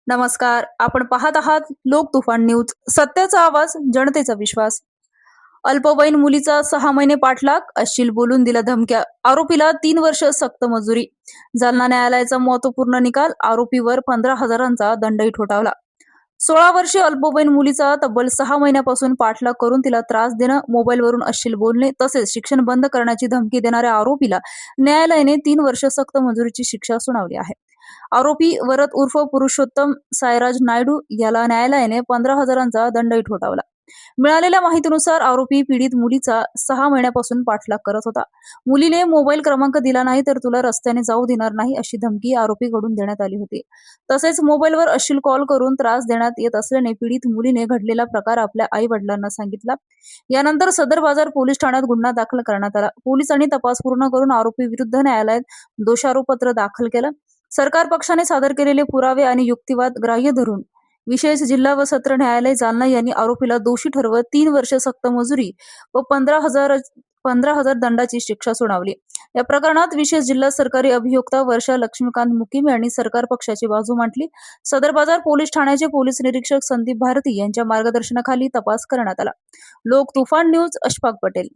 नमस्कार. आपण पाहत आहात लोक तुफान न्यूज. सत्याचा आवाज, जनतेचा विश्वास. अल्पवयीन मुलीचा 6 महिने पाठलाग, अश्लील बोलून दिला धमक्या. आरोपीला 3 वर्ष सक्त मजुरी. जालना न्यायालयाचा महत्वपूर्ण निकाल. आरोपीवर 15,000चा दंडही ठोठावला. 16 वर्षीय अल्पवयीन मुलीचा तब्बल 6 महिन्यापासून पाठलाग करून तिला त्रास देणं, मोबाईलवरून अश्लील बोलणे तसेच शिक्षण बंद करण्याची धमकी देणाऱ्या आरोपीला न्यायालयाने 3 वर्ष सक्त मजुरीची शिक्षा सुनावली आहे. आरोपी वरद उर्फ पुरुषोत्तम सायराज नायडू याला न्यायालयाने 15,000चा दंडही ठोठावला. मिळालेल्या माहितीनुसार आरोपी पीडित मुलीचा 6 महिन्यापासून पाठलाग करत होता. मुलीने मोबाईल क्रमांक दिला नाही तर तुला रस्त्याने जाऊ देणार नाही अशी धमकी आरोपीकडून देण्यात आली होती. तसेच मोबाईलवर अश्लील कॉल करून त्रास देण्यात येत असल्याने पीडित मुलीने घडलेला प्रकार आपल्या आई वडिलांना सांगितला. यानंतर सदर बाजार पोलीस ठाण्यात गुन्हा दाखल करण्यात आला. पोलिसांनी तपास पूर्ण करून आरोपी विरुद्ध न्यायालयात दोषारोपपत्र दाखल केलं. सरकार पक्षाने सादर केलेले पुरावे आणि युक्तिवाद ग्राह्य धरून विशेष जिल्हा व सत्र न्यायालय जालना यांनी आरोपीला दोषी ठरवत 3 वर्ष सक्त मजुरी व 15,000 दंडाची शिक्षा सुनावली. या प्रकरणात विशेष जिल्हा सरकारी अभियोक्ता वर्षा लक्ष्मीकांत मुकीम यांनी सरकार पक्षाची बाजू मांडली. सदर बाजार पोलीस ठाण्याचे पोलीस निरीक्षक संदीप भारती यांच्या मार्गदर्शनाखाली तपास करण्यात आला. लोक तुफान न्यूज, अशफाक पटेल.